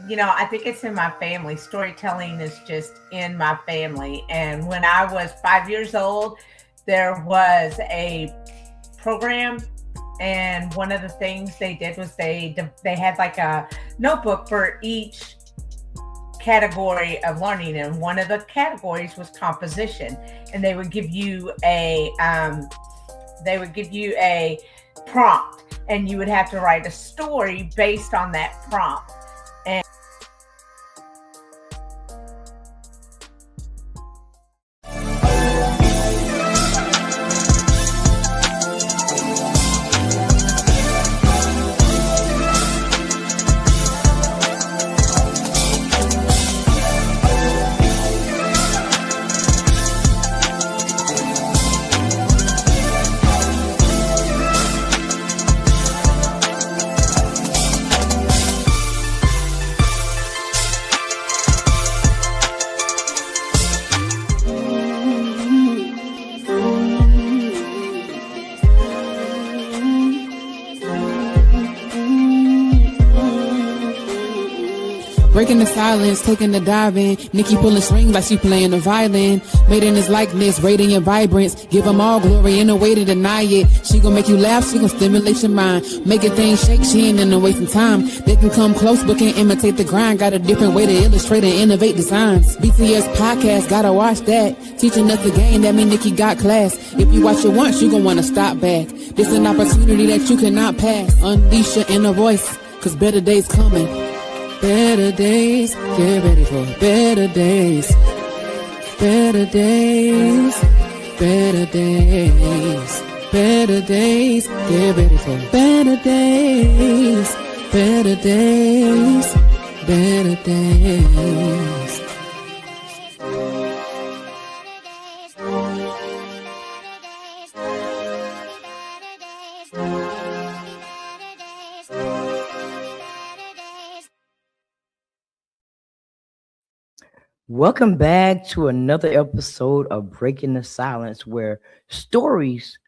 I think it's in my family. Storytelling is just in my family. And when I was 5 years old, there was a program, and one of the things they did was they had like a notebook for each category of learning, and one of the categories was composition. And they would give you a prompt, and you would have to write a story based on that prompt. Breaking the silence, taking the dive in. Nikki pulling strings like she playing the violin. Made in his likeness, radiant vibrance. Give them all glory, ain't no way to deny it. She gon' make you laugh, she gon' stimulate your mind. Making things shake, she ain't in no wasting time. They can come close, but can't imitate the grind. Got a different way to illustrate and innovate designs. BTS podcast, gotta watch that. Teaching us the game, that mean Nikki got class. If you watch it once, you gon' wanna stop back. This an opportunity that you cannot pass. Unleash your inner voice, cause better days coming. Better days, get ready for better days. Better days, better days. Better days, get ready for better days. Better days, better days. Welcome back to another episode of Breaking the Silence, where stories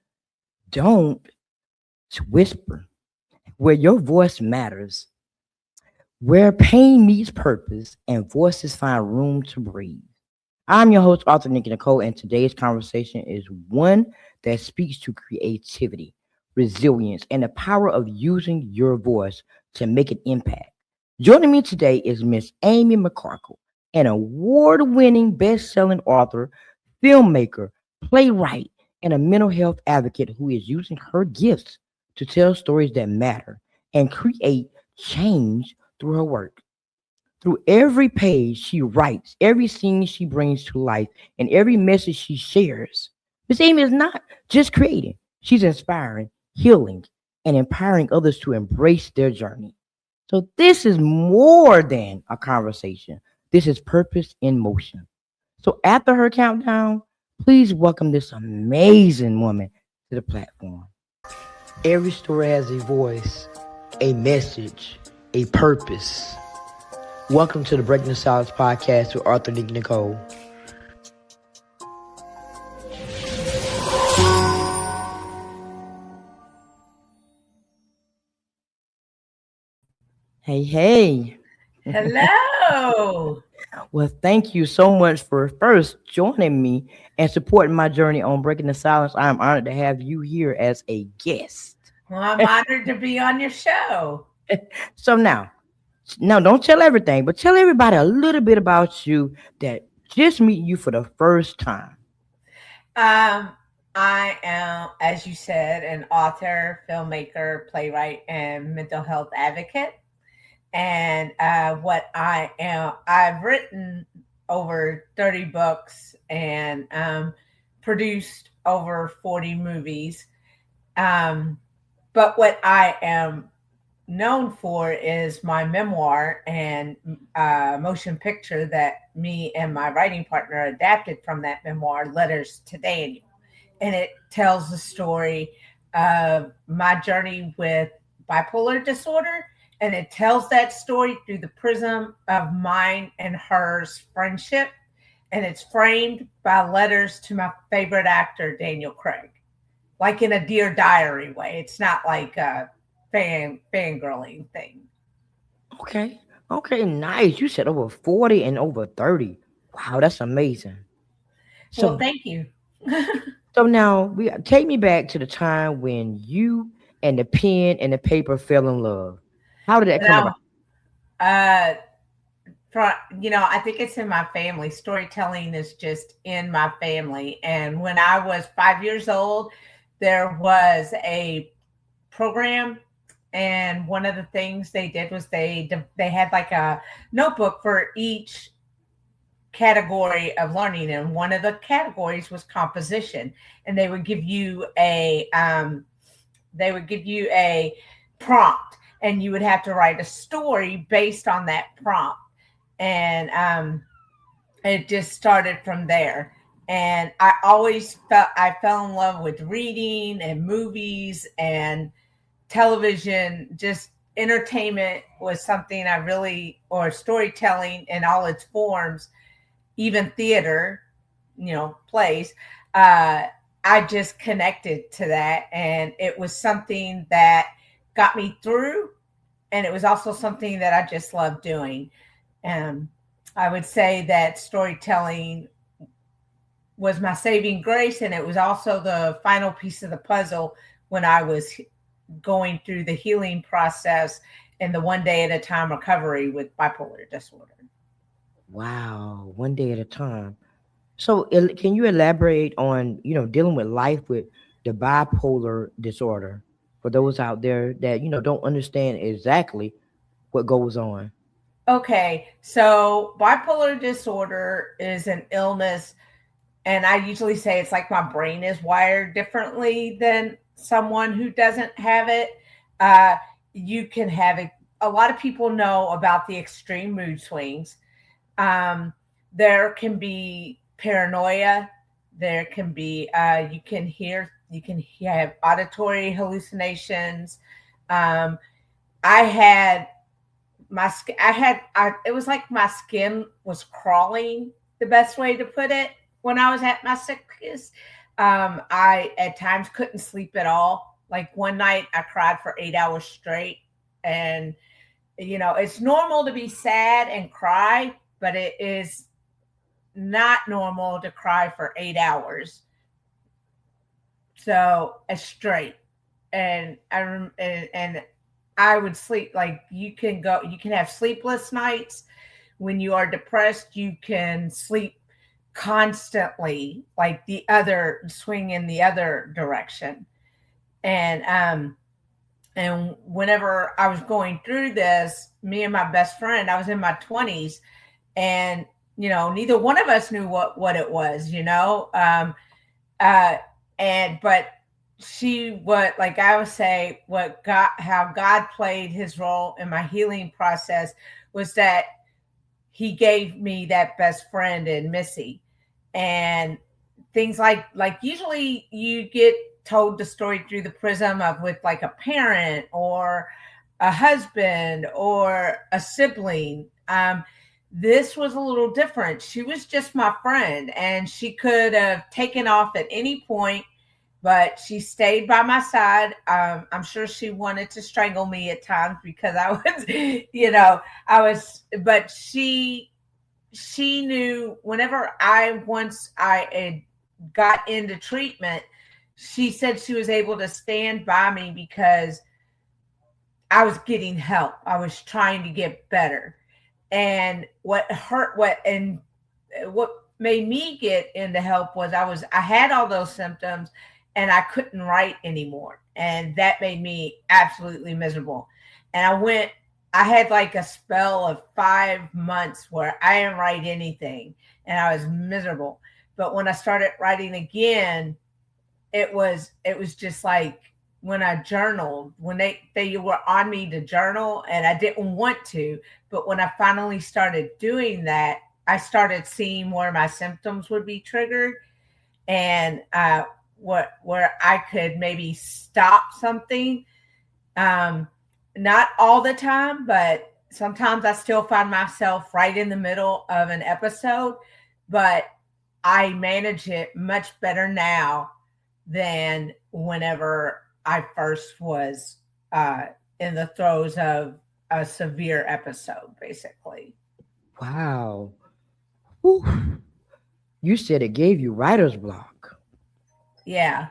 don't whisper, where your voice matters, where pain meets purpose and voices find room to breathe. I'm your host, author Nikki Nicole, and today's conversation is one that speaks to creativity, resilience, and the power of using your voice to make an impact. Joining me today is Miss Amy McCorkle, an award-winning best-selling author, filmmaker, playwright, and a mental health advocate who is using her gifts to tell stories that matter and create change through her work. Through every page she writes, every scene she brings to life, and every message she shares, Miss Amy is not just creating. She's inspiring, healing, and empowering others to embrace their journey. So this is more than a conversation. This is purpose in motion. So after her countdown, please welcome this amazing woman to the platform. Every story has a voice, a message, a purpose. Welcome to the Breaking the Silence podcast with Arthur Nikki Nicole. Hey. Hello. Well, thank you so much for first joining me and supporting my journey on Breaking the Silence. I am honored to have you here as a guest. Well, I'm honored to be on your show. So now, don't tell everything, but tell everybody a little bit about you that just meet you for the first time. I am, as you said, an author, filmmaker, playwright, and mental health advocate. And what I am, I've written over 30 books and produced over 40 movies. But what I am known for is my memoir and motion picture that me and my writing partner adapted from that memoir, Letters to Daniel. And it tells the story of my journey with bipolar disorder. And it tells that story through the prism of mine and hers friendship. And it's framed by letters to my favorite actor, Daniel Craig, like in a Dear Diary way. It's not like a fangirling thing. Okay. Okay, nice. You said over 40 and over 30. Wow, that's amazing. Well, So thank you. so now we take me back to the time when you and the pen and the paper fell in love. How did that come about? Now, uh, for, I think it's in my family. Storytelling is just in my family. And when I was 5 years old, there was a program, and one of the things they did was they had like a notebook for each category of learning, and one of the categories was composition, and they would give you a prompt, and you would have to write a story based on that prompt. And it just started from there. And I fell in love with reading and movies and television. Just entertainment was something I really, or storytelling in all its forms, even theater, plays. I just connected to that, and it was something that got me through, and it was also something that I just loved doing. And I would say that storytelling was my saving grace, and it was also the final piece of the puzzle when I was going through the healing process and the one day at a time recovery with bipolar disorder. Wow, one day at a time. So can you elaborate on, dealing with life with the bipolar disorder for those out there that, don't understand exactly what goes on? Okay, so bipolar disorder is an illness, and I usually say it's like my brain is wired differently than someone who doesn't have it. Uh, you can have it. A lot of people know about the extreme mood swings. Um, there can be paranoia. There can be you can have auditory hallucinations. Um, I had it was like my skin was crawling, the best way to put it, when I was at my sickest. I at times couldn't sleep at all. Like one night I cried for 8 hours straight. And it's normal to be sad and cry, but it is not normal to cry for 8 hours. So straight. And and I would sleep, like, you can have sleepless nights. When you are depressed, you can sleep constantly, like the other swing in the other direction. And whenever I was going through this, me and my best friend, I was in my 20s, and neither one of us knew what it was, uh and but what, like I would say, how God played his role in my healing process was that he gave me that best friend in Missy. And things like usually you get told the story through the prism of, with like a parent or a husband or a sibling. This was a little different. She was just my friend, and she could have taken off at any point, but she stayed by my side. I'm sure she wanted to strangle me at times because I was, but she knew whenever once I got into treatment, she said she was able to stand by me because I was getting help. I was trying to get better. And what made me get into help was I had all those symptoms and I couldn't write anymore. And that made me absolutely miserable. And I had like a spell of 5 months where I didn't write anything and I was miserable. But when I started writing again, it was just like when I journaled, when they were on me to journal, and I didn't want to, but when I finally started doing that, I started seeing where my symptoms would be triggered, and where I could maybe stop something. Um, Not all the time, but sometimes I still find myself right in the middle of an episode, but I manage it much better now than whenever I first was in the throes of a severe episode, basically. Wow. Whew. You said it gave you writer's block. Yeah.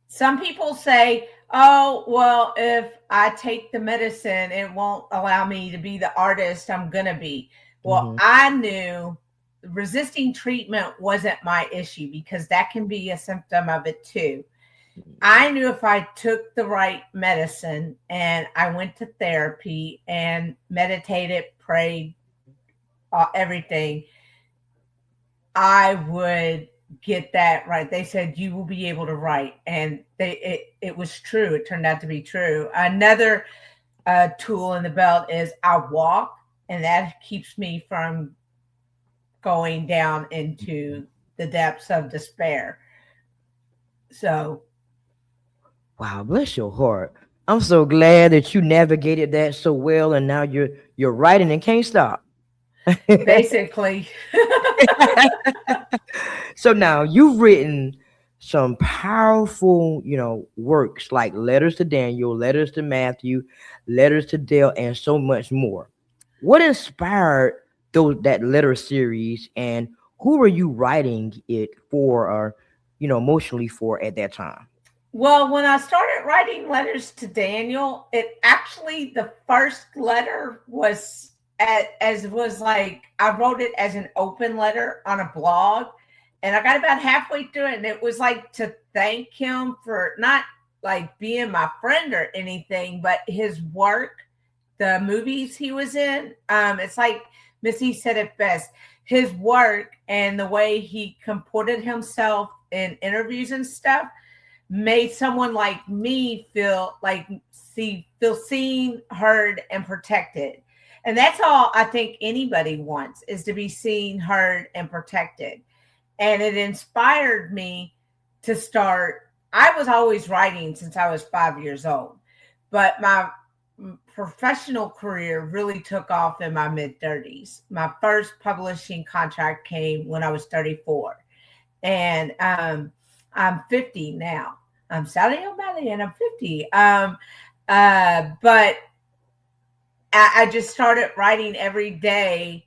Some people say, oh, well, if I take the medicine, it won't allow me to be the artist I'm going to be. Well, Mm-hmm. I knew resisting treatment wasn't my issue because that can be a symptom of it too. I knew if I took the right medicine and I went to therapy and meditated, prayed, everything, I would get that right. They said you will be able to write, and it was true. It turned out to be true. Another tool in the belt is I walk, and that keeps me from going down into the depths of despair. So, Wow, bless your heart. I'm so glad that you navigated that so well, and now you're writing and can't stop. basically, So now you've written some powerful, works like Letters to Daniel, Letters to Matthew, Letters to Dale, and so much more. What inspired that letter series, and who were you writing it for, or emotionally for at that time? well, when I started writing letters to Daniel, it actually the first letter was as was like I wrote it as an open letter on a blog, and I got about halfway through it, and it was like to thank him for not like being my friend or anything, but his work, the movies he was in. It's like Missy said it best. His work and the way he comported himself in interviews and stuff made someone like me feel like feel seen, heard, and protected. And that's all I think anybody wants is to be seen, heard, and protected. And it inspired me to start. I was always writing since I was 5 years old, but my professional career really took off in my mid 30s. My first publishing contract came when I was 34. And I'm 50 now. I'm Sally O'Malley and I'm 50. But I just started writing every day,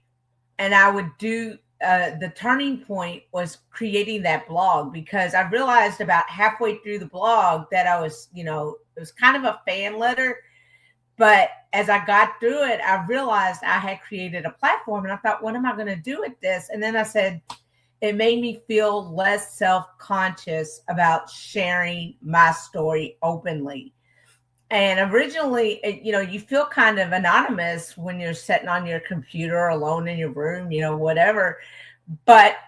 and I would do the turning point was creating that blog because I realized about halfway through the blog that I was, it was kind of a fan letter. But as I got through it, I realized I had created a platform, and I thought, what am I going to do with this? And then I said, it made me feel less self-conscious about sharing my story openly. And originally, you feel kind of anonymous when you're sitting on your computer alone in your room, whatever. But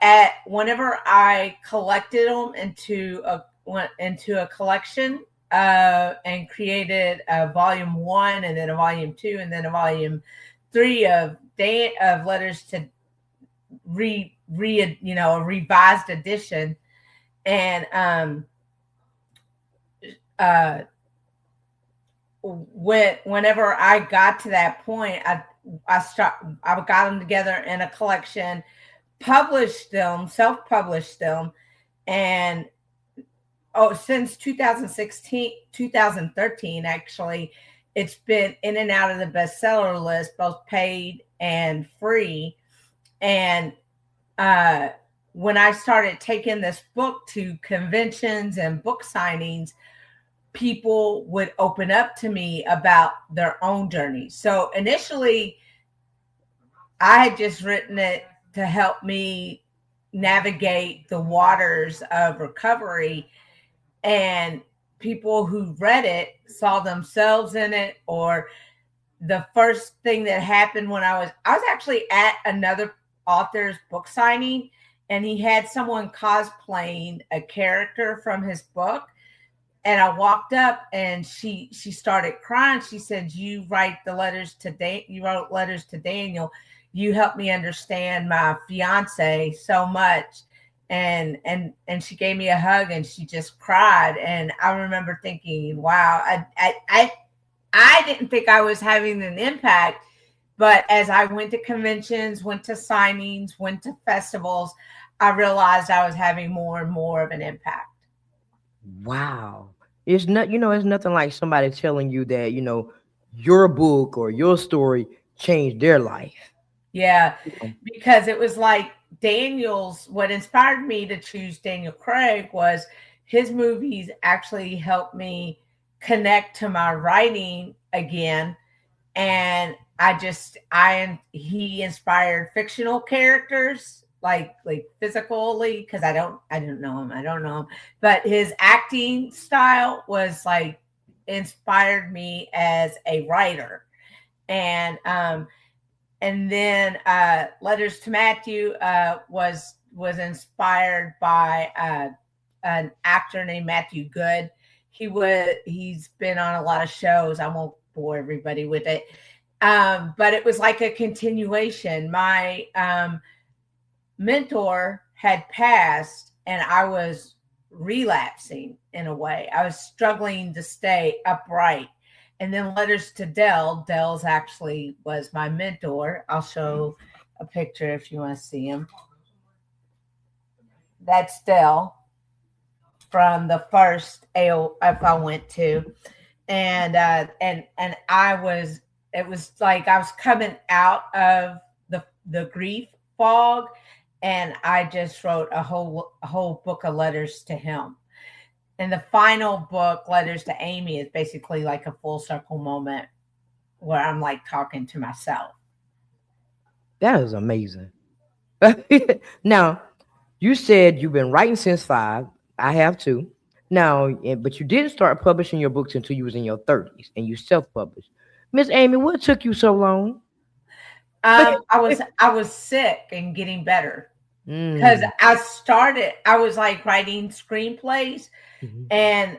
whenever I collected them into a collection and created a volume 1 and then a volume 2 and then a volume 3 of letters to a revised edition, and whenever I got to that point, I got them together in a collection, published them, self-published them, and since 2013 actually, it's been in and out of the bestseller list, both paid and free. And when I started taking this book to conventions and book signings, people would open up to me about their own journey. So initially, I had just written it to help me navigate the waters of recovery, and people who read it saw themselves in it. Or the first thing that happened when I was actually at another author's book signing, and he had someone cosplaying a character from his book. And I walked up, and she started crying. She said, "You wrote letters to Daniel. You helped me understand my fiance so much." And she gave me a hug, and she just cried. And I remember thinking, "Wow, I didn't think I was having an impact." But as I went to conventions, went to signings, went to festivals, I realized I was having more and more of an impact. Wow. It's not, it's nothing like somebody telling you that, your book or your story changed their life. Yeah, because it was like what inspired me to choose Daniel Craig was his movies actually helped me connect to my writing again. And he inspired fictional characters like physically, because I don't know him, but his acting style was like inspired me as a writer. And then Letters to Matthew was inspired by an actor named Matthew Good. He's been on a lot of shows. I won't bore everybody with it. But it was like a continuation. My mentor had passed, and I was relapsing in a way. I was struggling to stay upright. And then Letters to Dell's actually was my mentor. I'll show a picture if you want to see him. That's Dell from the first AOF I went to. And it was like I was coming out of the grief fog, and I just wrote a whole book of letters to him. And the final book, Letters to Amy, is basically like a full circle moment where I'm like talking to myself. That is amazing. Now, you said you've been writing since 5. I have too. Now, but you didn't start publishing your books until you was in your 30s, and you self-published. Miss Amy, what took you so long? I was sick and getting better because I was like writing screenplays, and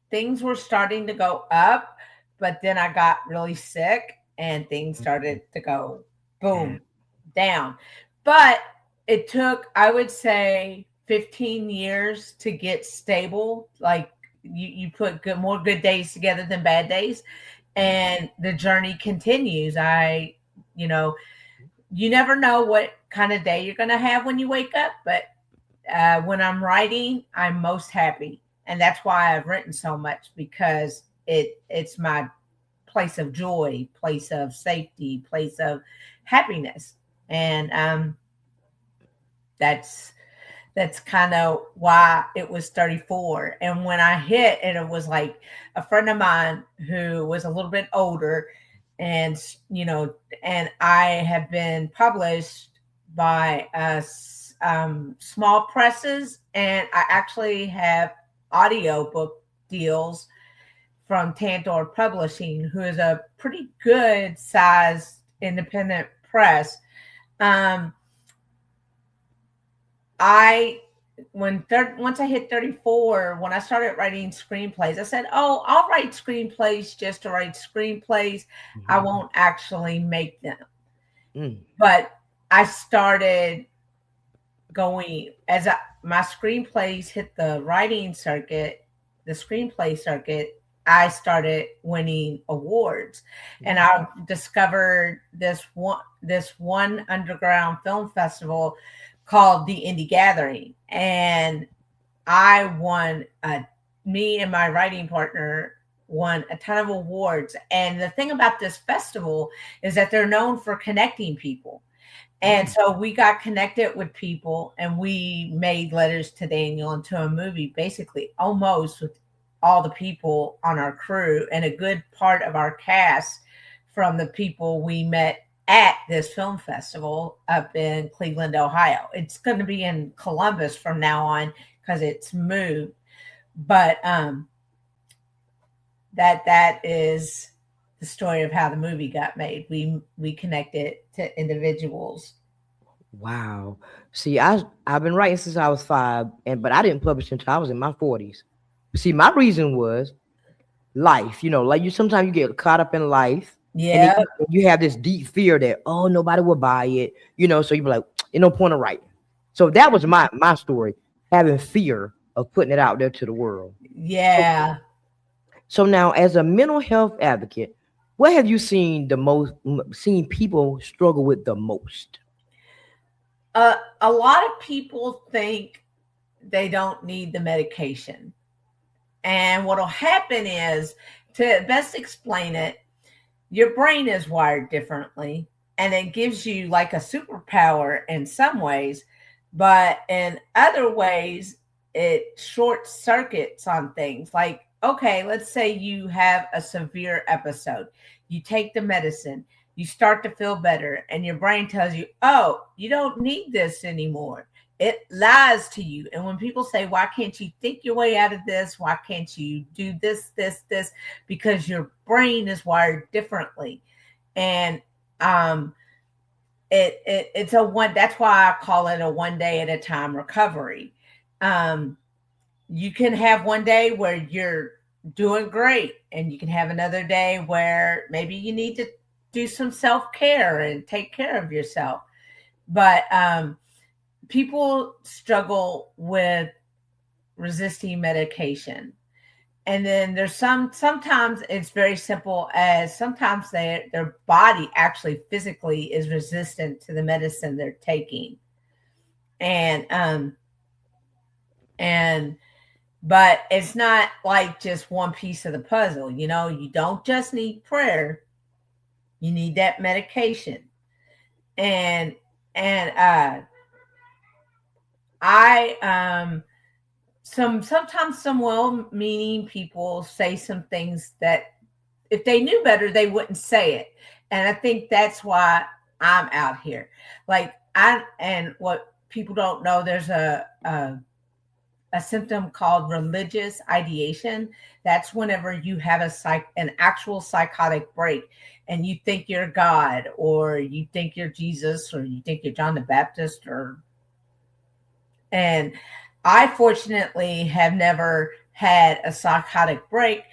things were starting to go up, but then I got really sick and things started to go boom down. But it took, I would say, 15 years to get stable. Like you put more good days together than bad days, and the journey continues. You never know what kind of day you're going to have when you wake up, but when I'm writing, I'm most happy. And that's why I've written so much, because it's my place of joy, place of safety, place of happiness. And that's kind of why it was 34. And when I hit, and it was like a friend of mine who was a little bit older, and and I have been published by small presses, and I actually have audiobook deals from Tantor Publishing, who is a pretty good sized independent press. Once I hit 34, when I started writing screenplays, I said, "Oh, I'll write screenplays just to write screenplays. I won't actually make them." But I started going as my screenplays hit the writing circuit, the screenplay circuit. I started winning awards, and I discovered this one underground film festival called the Indie Gathering, and I won. Me and my writing partner won a ton of awards. And the thing about this festival is that they're known for connecting people. And so we got connected with people, and we made Letters to Daniel into a movie, basically almost with all the people on our crew, and a good part of our cast from the people we met at this film festival up in Cleveland, Ohio. It's going to be in Columbus from now on because it's moved. But that is the story of how the movie got made. We connected to individuals. Wow. See, I've been writing since I was 5, but I didn't publish until I was in my 40s. See, my reason was life. Like sometimes you get caught up in life. Yeah. And you have this deep fear that, oh, nobody will buy it. So you be like, there's no point of writing. So that was my story, having fear of putting it out there to the world. Yeah. So now, as a mental health advocate, what have you seen people struggle with the most? A lot of people think they don't need the medication. And what'll happen is to best explain it, your brain is wired differently, and it gives you like a superpower in some ways, but in other ways, it short circuits on things. Like, okay, let's say you have a severe episode, you take the medicine, you start to feel better, and your brain tells you, oh, you don't need this anymore. It lies to you. And when people say, why can't you think your way out of this? Why can't you do this? Because your brain is wired differently. And it's a one, that's why I call it a one day at a time recovery. You can have one day where you're doing great, and you can have another day where maybe you need to do some self-care and take care of yourself. But people struggle with resisting medication. And then there's sometimes it's very simple, as sometimes their body actually physically is resistant to the medicine they're taking. And but it's not like just one piece of the puzzle. You know, you don't just need prayer, you need that medication. And I sometimes some well-meaning people say some things that if they knew better, they wouldn't say it. And I think that's why I'm out here. Like, and what people don't know, there's a symptom called religious ideation. That's whenever you have an actual psychotic break, and you think you're God, or you think you're Jesus, or you think you're John the Baptist, and I fortunately have never had a psychotic break,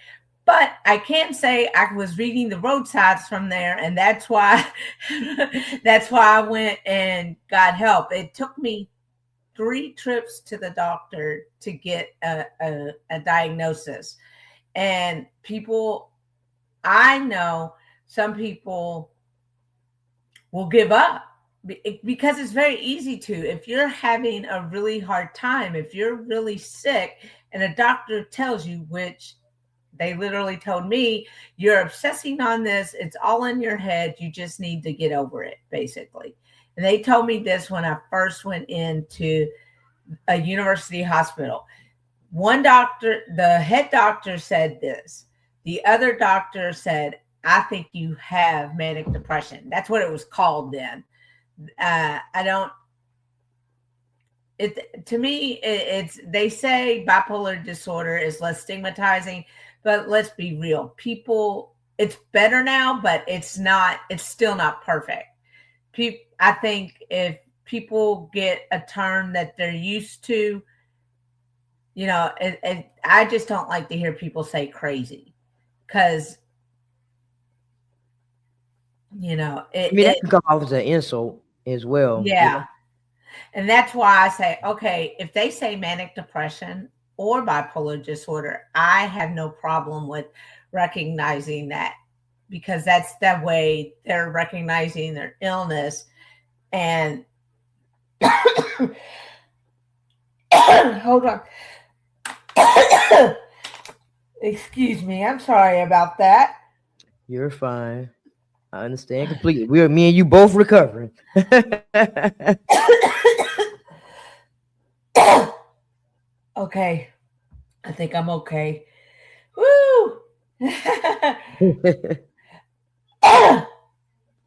but I can say I was reading the roadsides from there, and that's why that's why I went and got help. It took me 3 trips to the doctor to get a diagnosis. And people, I know some people will give up because it's very easy to. If you're having a really hard time, if you're really sick, and a doctor tells you, which they literally told me, you're obsessing on this, it's all in your head, you just need to get over it, basically. And they told me this when I first went into a university hospital. One doctor, the head doctor, said this. The other doctor said, I think you have manic depression. That's what it was called then. I don't, to me, it's, they say bipolar disorder is less stigmatizing, but let's be real. People, it's better now, but it's still not perfect. I think if people get a term that they're used to, you know, I just don't like to hear people say crazy, because, you know, I mean, that can come off as an insult as well. Yeah. You know? And that's why I say, okay, if they say manic depression or bipolar disorder, I have no problem with recognizing that, because that's the way they're recognizing their illness. And hold on. Excuse me. I'm sorry about that. You're fine. I understand completely. Me and you both recovering. Okay. I think I'm okay. Woo!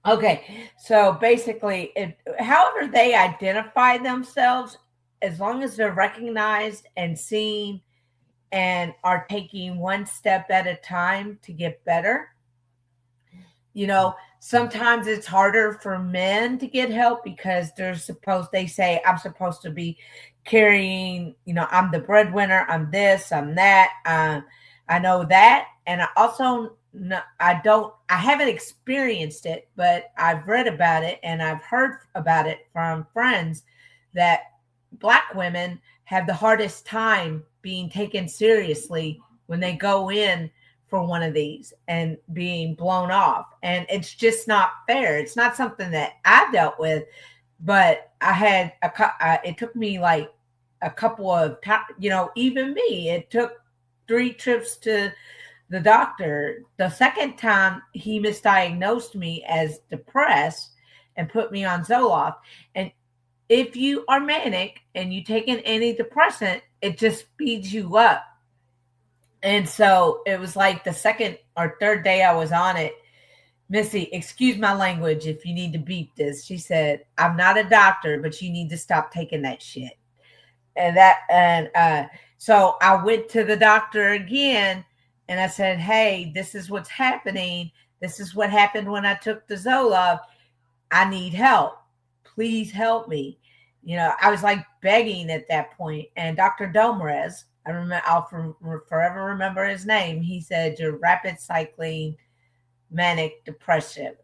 Okay. So basically, however they identify themselves, as long as they're recognized and seen and are taking one step at a time to get better. You know, sometimes it's harder for men to get help because they say, I'm supposed to be carrying, you know, I'm the breadwinner, I'm this, I'm that. I know that. And I also, I haven't experienced it, but I've read about it and I've heard about it from friends that Black women have the hardest time being taken seriously when they go in for one of these and being blown off. And it's just not fair. It's not something that I've dealt with, but I had it took me like a couple of times, you know, even me, it took 3 trips to the doctor. The second time he misdiagnosed me as depressed and put me on Zoloft. And if you are manic and you take an antidepressant, it just speeds you up. And so it was like the second or third day I was on it. Missy, excuse my language if you need to beep this. She said, I'm not a doctor, but you need to stop taking that shit. So I went to the doctor again and I said, hey, this is what's happening. This is what happened when I took the Zoloft. I need help. Please help me. I was like begging at that point. And Dr. Domrez, I'll forever remember his name. He said, you're rapid cycling manic depressive.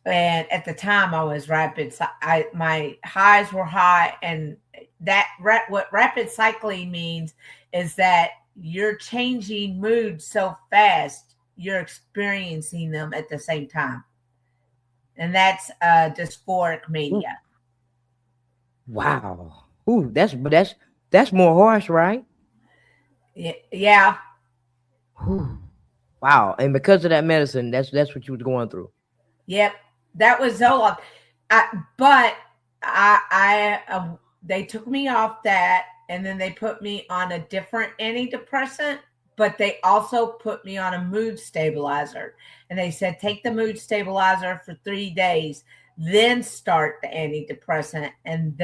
And at the time I was my highs were high. And what rapid cycling means is that you're changing moods so fast, you're experiencing them at the same time. And that's dysphoric mania. Wow. Ooh, that's more harsh, right? Yeah. Ooh. Wow. And because of that medicine, that's what you was going through. Yep. That was Zoloft. They took me off that, and then they put me on a different antidepressant, but they also put me on a mood stabilizer. And they said, take the mood stabilizer for 3 days, then start the antidepressant. And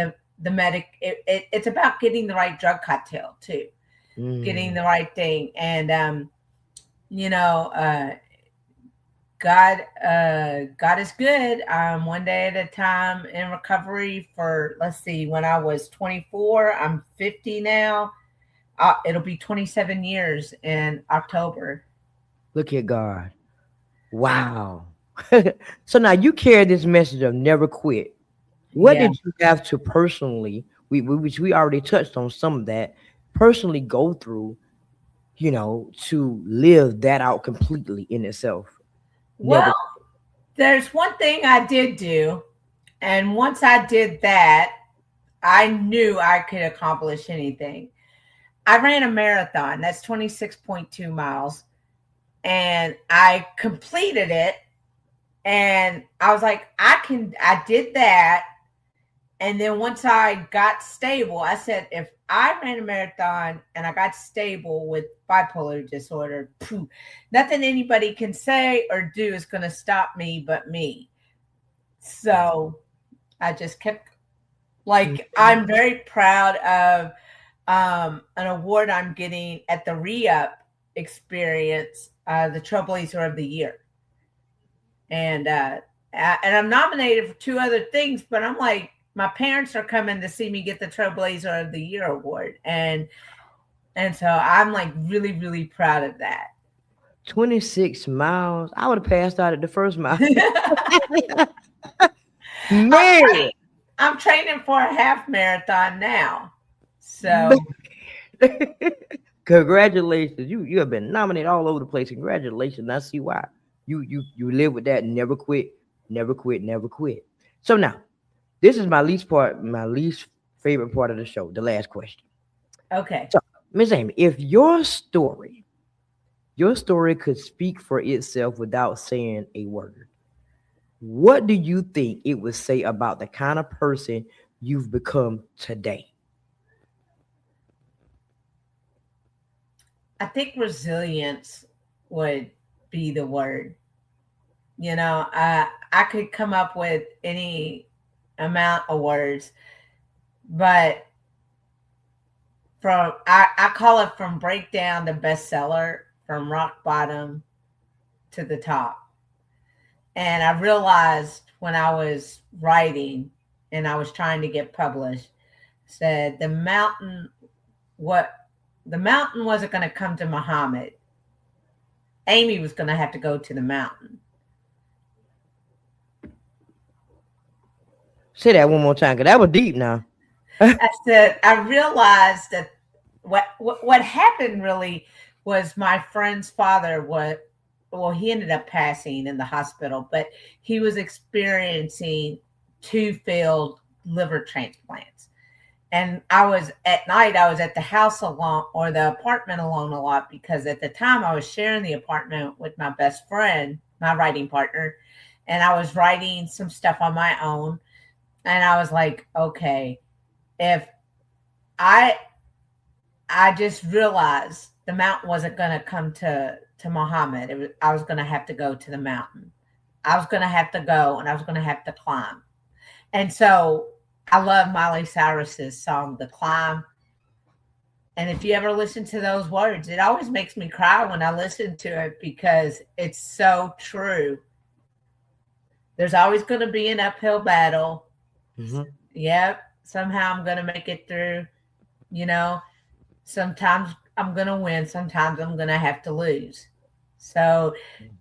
it's about getting the right drug cocktail too, getting the right thing. And, God is good. One day at a time in recovery for, let's see, when I was 24, I'm 50 now. It'll be 27 years in October. Look at God. Wow. So now you carry this message of never quit. What did you have to personally, which we already touched on some of that, personally go through, to live that out completely in itself? Well, there's one thing I did do. And once I did that, I knew I could accomplish anything. I ran a marathon. That's 26.2 miles. And I completed it. And I was like, I did that. And then once I got stable, I said, if I ran a marathon and I got stable with bipolar disorder, nothing anybody can say or do is going to stop me but me. So I just kept, I'm very proud of an award I'm getting at the Re-Up experience, the Trailblazer of the Year. And I'm nominated for 2 other things, but I'm like, my parents are coming to see me get the Trailblazer of the Year award. And so I'm like really, really proud of that. 26 miles. I would have passed out at the first mile. Man. I'm training for a half marathon now. So congratulations. You have been nominated all over the place. Congratulations. I see why. You live with that. Never quit. Never quit. Never quit. So now, this is my least favorite part of the show, the last question. Okay. So, Ms. Amy, if your story could speak for itself without saying a word, what do you think it would say about the kind of person you've become today? I think resilience would be the word. I could come up with any amount of words, but I call it from breakdown to bestseller, from rock bottom to the top. And I realized when I was writing and I was trying to get published, said the mountain wasn't going to come to Muhammad. Amy was going to have to go to the mountain. Say that one more time, because that was deep now. I said, I realized that what happened really was my friend's father he ended up passing in the hospital, but he was experiencing 2 failed liver transplants. And I was at night, I was at the house alone or the apartment alone a lot because at the time I was sharing the apartment with my best friend, my writing partner, and I was writing some stuff on my own. And I was like, okay, if I just realized the mountain wasn't going to come to Muhammad. I was going to have to go to the mountain. I was going to have to go and I was going to have to climb. And so I love Miley Cyrus's song, The Climb. And if you ever listen to those words, it always makes me cry when I listen to it because it's so true. There's always going to be an uphill battle. Mm-hmm. Yep. Somehow I'm going to make it through. You know, sometimes I'm going to win. Sometimes I'm going to have to lose. So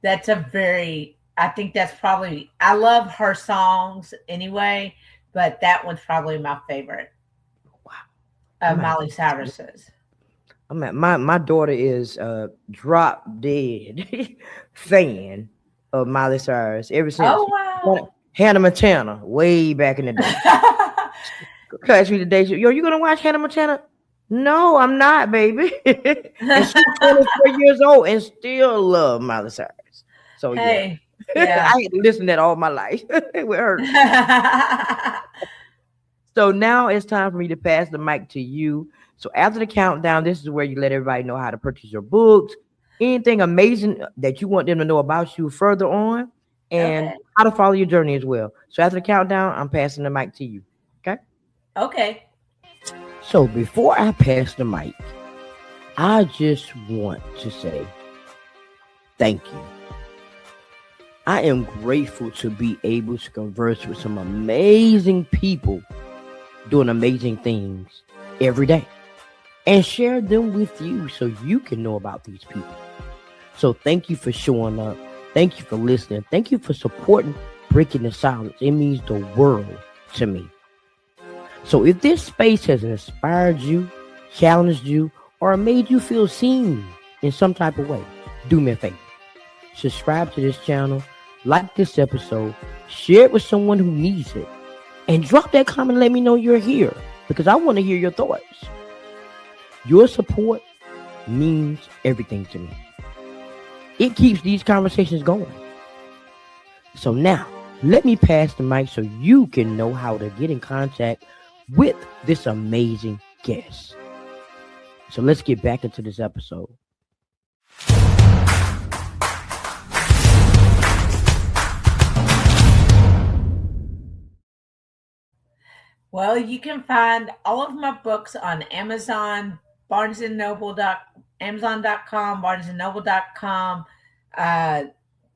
that's I think that's probably, I love her songs anyway, but that one's probably my favorite. Wow. Of Miley Cyrus's. My daughter is a drop dead fan of Miley Cyrus ever since. Oh, wow. Hannah Montana, way back in the day. Catch me today. Yo, you gonna watch Hannah Montana? No, I'm not, baby. And she's 24 years old and still love Miley Cyrus. So yeah. I had to listen to that all my life with her. So now it's time for me to pass the mic to you. So after the countdown, this is where you let everybody know how to purchase your books, anything amazing that you want them to know about you further on, and how to follow your journey as well. So after the countdown, I'm passing the mic to you. Okay? Okay. So before I pass the mic, I just want to say thank you. I am grateful to be able to converse with some amazing people doing amazing things every day and share them with you so you can know about these people. So thank you for showing up. Thank you for listening. Thank you for supporting Breaking the Silence. It means the world to me. So if this space has inspired you, challenged you, or made you feel seen in some type of way, do me a favor. Subscribe to this channel, like this episode, share it with someone who needs it, and drop that comment and let me know you're here because I want to hear your thoughts. Your support means everything to me. It keeps these conversations going. So now, let me pass the mic so you can know how to get in contact with this amazing guest. So let's get back into this episode. Well, you can find all of my books on Amazon, Amazon.com, BarnesandNoble.com,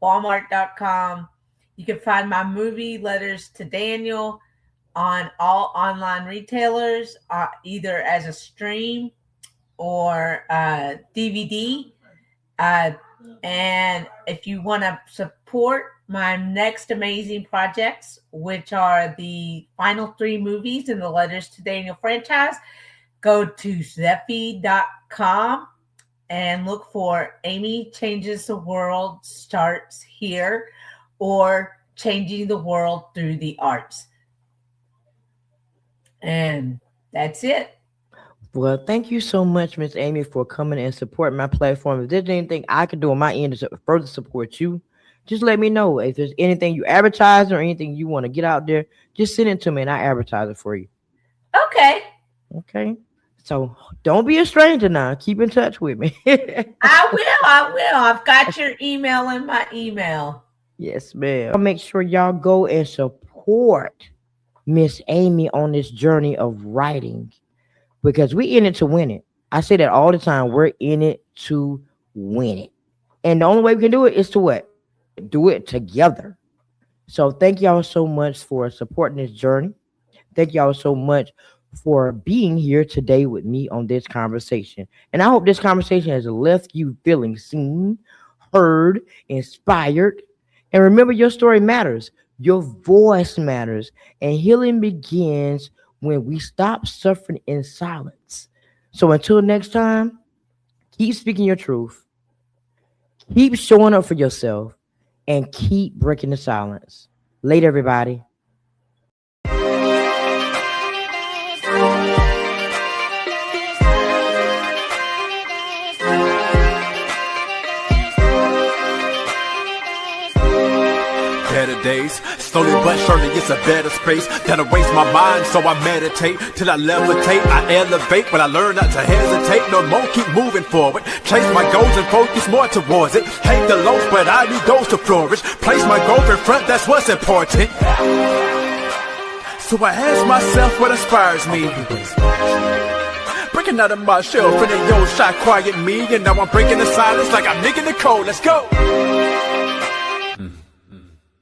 Walmart.com. You can find my movie, Letters to Daniel, on all online retailers, either as a stream or DVD. And if you want to support my next amazing projects, which are the final 3 movies in the Letters to Daniel franchise, go to Zeffy.com and look for Amy Changes the World Starts Here or Changing the World Through the Arts. And that's it. Well, thank you so much, Miss Amy, for coming and supporting my platform. If there's anything I can do on my end to further support you, just let me know. If there's anything you advertise or anything you want to get out there, just send it to me and I advertise it for you. Okay. Okay. So don't be a stranger now. Keep in touch with me. I will. I've got your email in my email. Yes, ma'am. I'll make sure y'all go and support Miss Amy on this journey of writing because we in it to win it. I say that all the time. We're in it to win it. And the only way we can do it is to what? Do it together. So thank y'all so much for supporting this journey. Thank y'all so much for being here today with me on this conversation. And I hope this conversation has left you feeling seen, heard, inspired. And remember, your story matters. Your voice matters. And healing begins when we stop suffering in silence. So until next time, keep speaking your truth. Keep showing up for yourself. And keep breaking the silence. Later, everybody. better days. Slowly but surely it's a better space. That'll waste my mind, so I meditate till I levitate. I elevate when I learn not to hesitate. No more, keep moving forward. Chase my goals and focus more towards it. Hate the lows, but I need those to flourish. Place my goals in front, that's what's important. So I ask myself what inspires me. Breaking out of my shell, feeling yo shot quiet me. And now I'm breaking the silence like I'm Nikki Nicole. Let's go.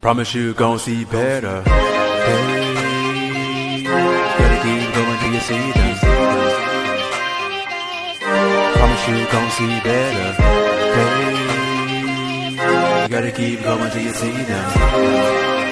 Promise you gon' see better. Hey, gotta keep going till you see them. Promise you gon' see better. Hey, you gotta keep going till you see them.